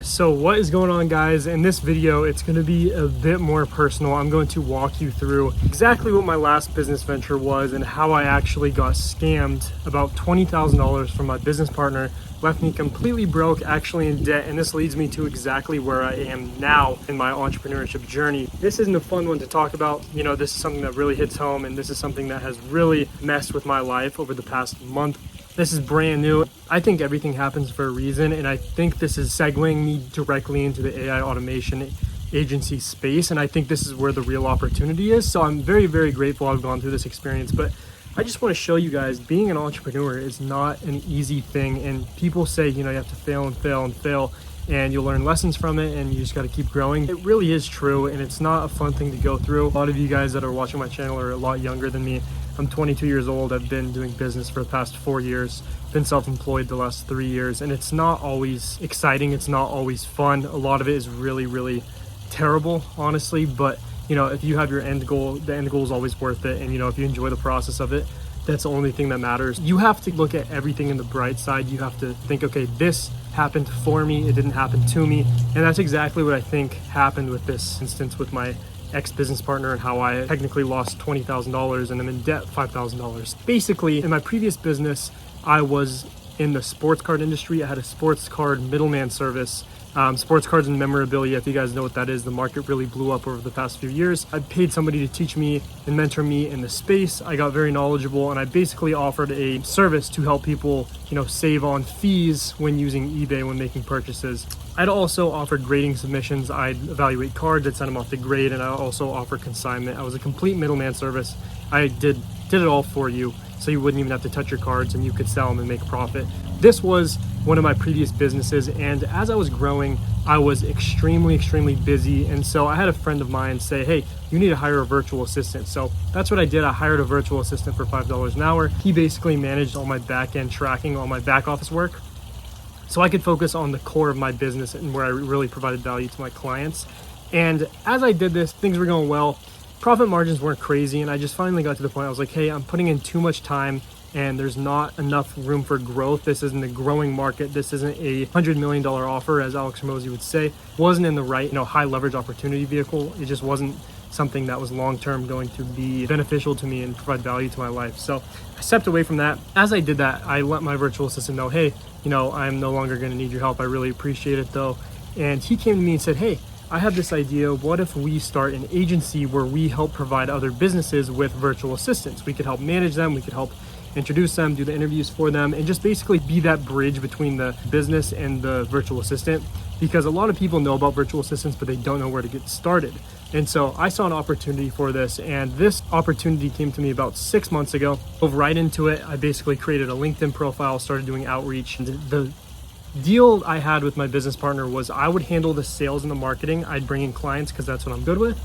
So what is going on, guys? In this video, it's going to be a bit more personal. I'm going to walk you through exactly what my last business venture was and how I actually got scammed about $20,000 from my business partner, left me completely broke, actually in debt. And this leads me to exactly where I am now in my entrepreneurship journey. This isn't a fun one to talk about. You know, this is something that really hits home, and this is something that has really messed with my life over the past month. This is brand new. I think everything happens for a reason, and I think this is segueing me directly into the AI automation agency space, and I think this is where the real opportunity is. So I'm very, very grateful I've gone through this experience, but I just want to show you guys being an entrepreneur is not an easy thing, and people say, you know, you have to fail and fail and fail, and you'll learn lessons from it, and you just got to keep growing. It really is true, and it's not a fun thing to go through. A lot of you guys that are watching my channel are a lot younger than me. I'm 22 years old. I've been doing business for the past 4 years, been self-employed the last 3 years, and it's not always exciting. It's not always fun. A lot of it is really, really terrible, honestly. But, you know, if you have your end goal, the end goal is always worth it. And, you know, if you enjoy the process of it, that's the only thing that matters. You have to look at everything in the bright side. You have to think, okay, this happened for me. It didn't happen to me. And that's exactly what I think happened with this instance with my ex-business partner, and how I technically lost $20,000 and I'm in debt $5,000. Basically, in my previous business, I was in the sports card industry. I had a sports card middleman service. Sports cards and memorabilia, if you guys know what that is, the market really blew up over the past few years. I paid somebody to teach me and mentor me in the space. I got very knowledgeable, and I basically offered a service to help people, you know, save on fees when using eBay when making purchases. I'd also offered grading submissions. I'd evaluate cards, I'd send them off to grade, and I also offer consignment. I was a complete middleman service. I did it all for you, so you wouldn't even have to touch your cards and you could sell them and make profit. This was one of my previous businesses, and as I was growing, I was extremely busy. And so I had a friend of mine say, hey, you need to hire a virtual assistant. So that's what I did. I hired a virtual assistant for $5 an hour. He basically managed all my back end tracking, all my back office work, so I could focus on the core of my business and where I really provided value to my clients. And as I did this, things were going well. Profit margins weren't crazy, and I just finally got to the point I was like, hey, I'm putting in too much time and there's not enough room for growth. This isn't a growing market. This isn't a $100 million offer, as Alex Ramosi would say. Wasn't in the right, you know, high leverage opportunity vehicle. It just wasn't something that was long-term going to be beneficial to me and provide value to my life. So I stepped away from that. As I did that, I let my virtual assistant know, hey, you know, I'm no longer going to need your help. I really appreciate it though. And he came to me and said, hey, I have this idea. What if we start an agency where we help provide other businesses with virtual assistants? We could help manage them. We could help introduce them, do the interviews for them, and just basically be that bridge between the business and the virtual assistant, because a lot of people know about virtual assistants, but they don't know where to get started. And so I saw an opportunity for this, and this opportunity came to me about 6 months ago. Dove right into it. I basically created a LinkedIn profile, started doing outreach. And the deal I had with my business partner was I would handle the sales and the marketing. I'd bring in clients because that's what I'm good with,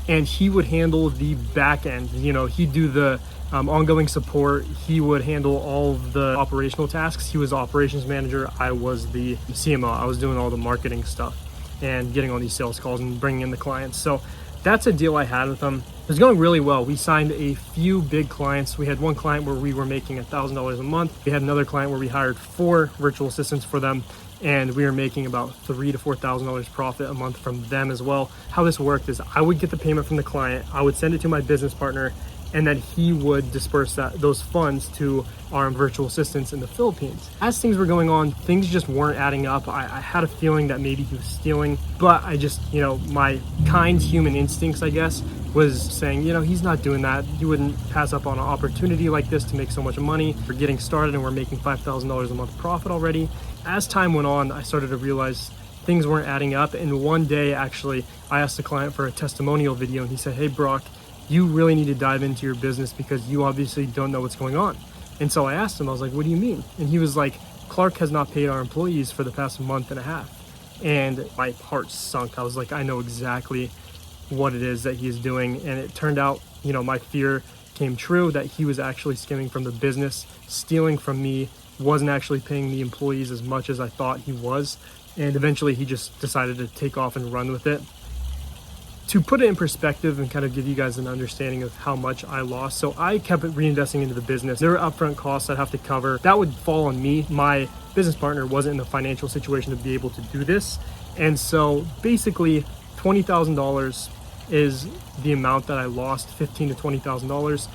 and he would handle the back end. You know, he'd do the ongoing support. He would handle all of the operational tasks. He was the operations manager. I was the CMO. I was doing all the marketing stuff and getting on these sales calls and bringing in the clients. So that's a deal I had with him. It was going really well. We signed a few big clients. We had one client where we were making $1,000 a month. We had another client where we hired 4 virtual assistants for them, and we were making about $3,000 to $4,000 profit a month from them as well. How this worked is I would get the payment from the client, I would send it to my business partner, and then he would disperse those funds to our virtual assistants in the Philippines. As things were going on, things just weren't adding up. I had a feeling that maybe he was stealing, but I just, you know, my kind human instincts, I guess, was saying, you know, he's not doing that. He wouldn't pass up on an opportunity like this to make so much money. We're getting started and we're making $5,000 a month profit already. As time went on, I started to realize things weren't adding up. And one day, actually, I asked the client for a testimonial video, and he said, hey, Brock, you really need to dive into your business because you obviously don't know what's going on. And so I asked him, I was like, what do you mean? And he was like, Clark has not paid our employees for the past month and a half. And my heart sunk. I was like, I know exactly what it is that he is doing. And it turned out, you know, my fear came true, that he was actually skimming from the business, stealing from me, wasn't actually paying the employees as much as I thought he was. And eventually he just decided to take off and run with it. To put it in perspective and kind of give you guys an understanding of how much I lost, so I kept reinvesting into the business. There were upfront costs I'd have to cover. That would fall on me. My business partner wasn't in the financial situation to be able to do this. And so basically $20,000 is the amount that I lost, $15,000 to $20,000.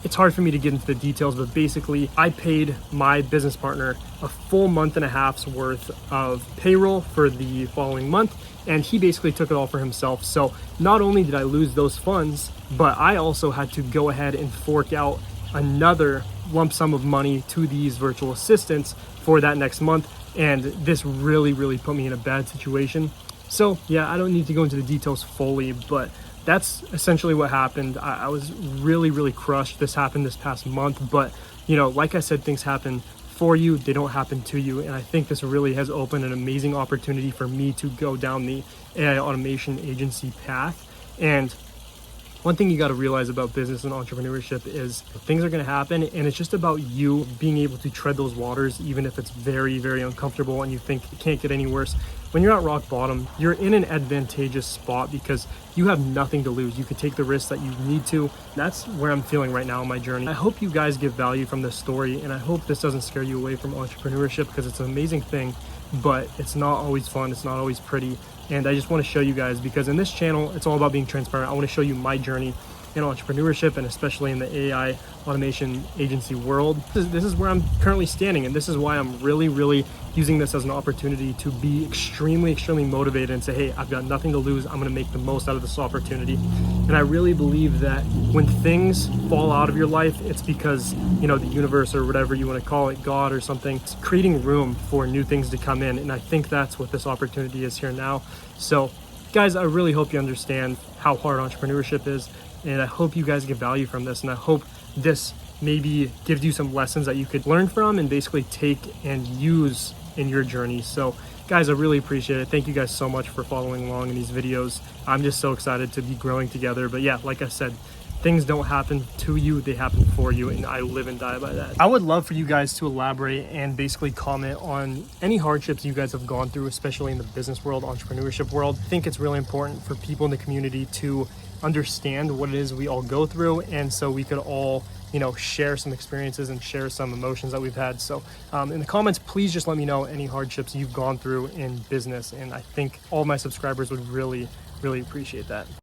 It's hard for me to get into the details, but basically I paid my business partner a full month and a half's worth of payroll for the following month, and he basically took it all for himself. So not only did I lose those funds, but I also had to go ahead and fork out another lump sum of money to these virtual assistants for that next month. And this really put me in a bad situation. So yeah, I don't need to go into the details fully, but that's essentially what happened. I was really crushed. This happened this past month, but you know, like I said, things happen for you, they don't happen to you. And I think this really has opened an amazing opportunity for me to go down the AI automation agency path. And one thing you got to realize about business and entrepreneurship is things are going to happen, and it's just about you being able to tread those waters, even if it's very uncomfortable and you think it can't get any worse. When you're at rock bottom, you're in an advantageous spot because you have nothing to lose. You could take the risks that you need to. That's where I'm feeling right now in my journey. I hope you guys get value from this story, and I hope this doesn't scare you away from entrepreneurship, because it's an amazing thing, but it's not always fun. It's not always pretty. And I just want to show you guys, because in this channel, it's all about being transparent. I want to show you my journey in entrepreneurship, and especially in the AI automation agency world. This is where I'm currently standing, and this is why I'm really using this as an opportunity to be extremely motivated and say, hey, I've got nothing to lose. I'm going to make the most out of this opportunity. And I really believe that when things fall out of your life, it's because, you know, the universe, or whatever you want to call it, God or something, it's creating room for new things to come in. And I think that's what this opportunity is here now. So guys, I really hope you understand how hard entrepreneurship is, and I hope you guys get value from this, and I hope this maybe gives you some lessons that you could learn from and basically take and use in your journey. So guys, I really appreciate it. Thank you guys so much for following along in these videos. I'm just so excited to be growing together. But yeah, like I said, things don't happen to you, they happen for you, and I live and die by that. I would love for you guys to elaborate and basically comment on any hardships you guys have gone through, especially in the business world, entrepreneurship world. I think it's really important for people in the community to understand what it is we all go through, and so we could all, you know, share some experiences and share some emotions that we've had. So in the comments, please just let me know any hardships you've gone through in business, and I think all my subscribers would really appreciate that.